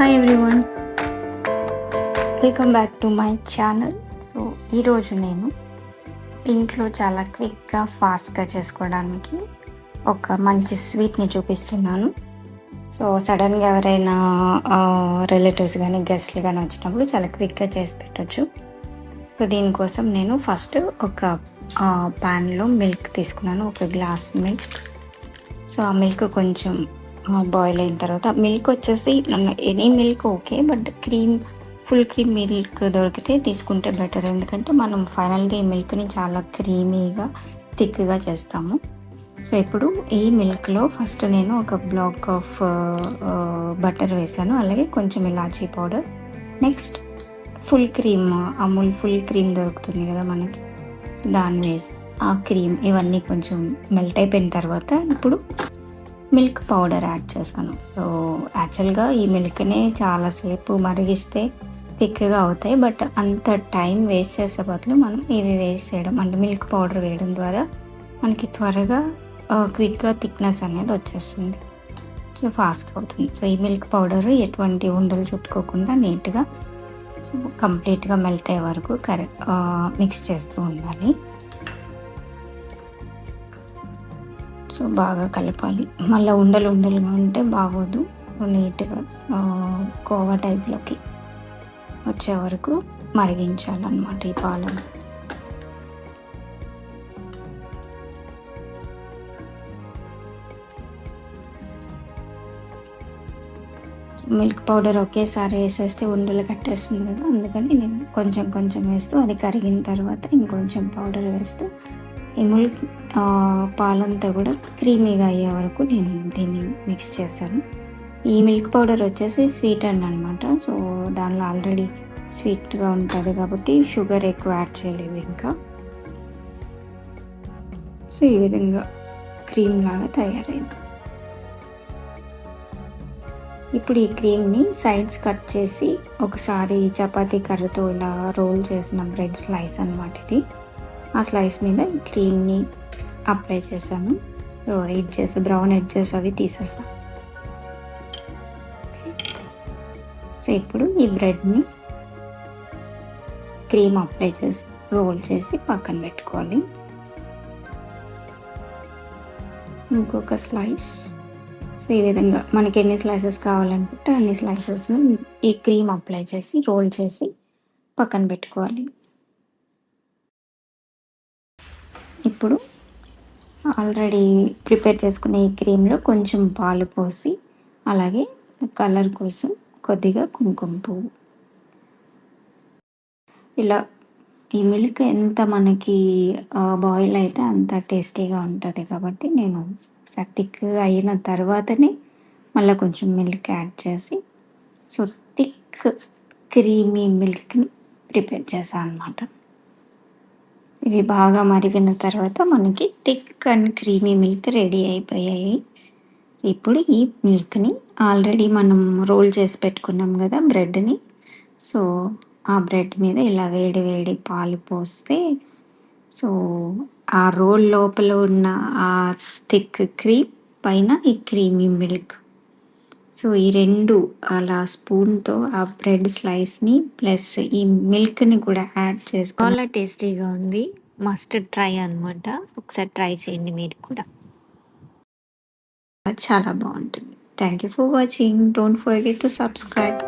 Hi everyone, welcome back to my channel. So ఈరోజు నేను ఇంట్లో చాలా క్విక్గా ఫాస్ట్గా చేసుకోవడానికి ఒక మంచి స్వీట్ని చూపిస్తున్నాను. సో సడన్గా ఎవరైనా రిలేటివ్స్ కానీ గెస్ట్లు కానీ వచ్చినప్పుడు చాలా క్విక్గా చేసి పెట్టచ్చు. సో దీనికోసం నేను ఫస్ట్ ఒక ప్యాన్లో మిల్క్ తీసుకున్నాను, ఒక గ్లాస్ మిల్క్. సో ఆ మిల్క్ కొంచెం బాయిల్ అయిన తర్వాత, మిల్క్ వచ్చేసి any milk okay, but full cream milk దొరికితే తీసుకుంటే బెటర్. ఎందుకంటే మనం ఫైనల్గా ఈ మిల్క్ని చాలా క్రీమీగా థిక్గా చేస్తాము. సో ఇప్పుడు ఈ మిల్క్లో ఫస్ట్ నేను ఒక బ్లాక్ ఆఫ్ బటర్ వేసాను, అలాగే కొంచెం ఇలాచీ powder. Next full cream, Amul full cream దొరుకుతుంది కదా మనకి, దాన్ని వేసి ఆ క్రీమ్ ఇవన్నీ కొంచెం మెల్ట్ అయిపోయిన తర్వాత ఇప్పుడు మిల్క్ పౌడర్ యాడ్ చేశాను. సో యాక్చువల్గా ఈ మిల్క్నే చాలాసేపు మరిగిస్తే థిక్గా అవుతాయి, బట్ అంత టైం వేస్ట్ చేసే బదులు మనం ఇవి వేసేయడం అంటే మిల్క్ పౌడర్ వేయడం ద్వారా మనకి త్వరగా క్విక్గా థిక్నెస్ అనేది వచ్చేస్తుంది. సో ఫాస్ట్గా అవుతుంది. సో ఈ మిల్క్ పౌడర్ ఎటువంటి ఉండలు చుట్టుకోకుండా నీట్గా సో కంప్లీట్గా మెల్ట్ అయ్యే వరకు మిక్స్ చేస్తూ ఉండాలి. సో బాగా కలపాలి, మళ్ళీ ఉండలుగా ఉంటే బాగోదు. సో నీట్గా కోవా టైప్లోకి వచ్చే వరకు మరిగించాలన్నమాట ఈ పాలను. మిల్క్ పౌడర్ ఒకేసారి వేసేస్తే ఉండలు కట్టేస్తుంది కదా, అందుకని నేను కొంచెం కొంచెం వేస్తూ అది కరిగిన తర్వాత ఇంకొంచెం పౌడర్ వేస్తూ ఈ మిల్క్ పాలంతా కూడా క్రీమీగా అయ్యే వరకు నేను దీన్ని మిక్స్ చేశాను. ఈ మిల్క్ పౌడర్ వచ్చేసి స్వీట్ అండ్ అనమాట. సో దానిలో ఆల్రెడీ స్వీట్గా ఉంటుంది కాబట్టి షుగర్ ఎక్కువ యాడ్ చేయలేదు ఇంకా. సో ఈ విధంగా క్రీమ్ లాగా తయారైంది. ఇప్పుడు ఈ క్రీమ్ని సైడ్స్ కట్ చేసి ఒకసారి చపాతీ కర్రతో ఇలా రోల్ చేసిన బ్రెడ్ స్లైస్ అనమాట ఇది. ఆ స్లైస్ మీద ఈ క్రీమ్ని అప్లై చేశాను. బ్రౌన్ ఎడ్జెస్ అవి తీసేసాను. సో ఇప్పుడు ఈ బ్రెడ్ని క్రీమ్ అప్లై చేసి రోల్ చేసి పక్కన పెట్టుకోవాలి. ఇంకొక స్లైస్. సో ఈ విధంగా మనకి ఎన్ని స్లైసెస్ కావాలనుకుంటే అన్ని స్లైసెస్ను ఈ క్రీమ్ అప్లై చేసి రోల్ చేసి పక్కన పెట్టుకోవాలి. ఇప్పుడు ఆల్రెడీ ప్రిపేర్ చేసుకున్న ఈ క్రీమ్లో కొంచెం పాలు పోసి, అలాగే కలర్ కోసం కొద్దిగా కుంకుమ పువ్వు, ఇలా ఈ మిల్క్ ఎంత మనకి బాయిల్ అయితే అంత టేస్టీగా ఉంటుంది కాబట్టి నేను థిక్గా అయిన తర్వాతనే మళ్ళీ కొంచెం మిల్క్ యాడ్ చేసి సో థిక్ క్రీమీ మిల్క్ని ప్రిపేర్ చేశాను అన్నమాట. ఇవి బాగా మరిగిన తర్వాత మనకి thick and creamy milk ready అయిపోయాయి. ఇప్పుడు ఈ మిల్క్ని ఆల్రెడీ మనం రోల్ చేసి పెట్టుకున్నాం కదా బ్రెడ్ని, సో ఆ బ్రెడ్ మీద ఇలా వేడి వేడి పాలు పోస్తే సో ఆ రోల్ లోపల ఉన్న ఆ థిక్ క్రీమ్ పైన ఈ క్రీమీ మిల్క్, సో ఈ రెండు అలా స్పూన్తో ఆ బ్రెడ్ స్లైస్ని ప్లస్ ఈ మిల్క్ని కూడా యాడ్ చేసి చాలా టేస్టీగా ఉంది. మస్ట్ ట్రై అనమాట. ఒకసారి ట్రై చేయండి మీరు కూడా, చాలా బాగుంటుంది. Thank you for watching. Don't forget to subscribe.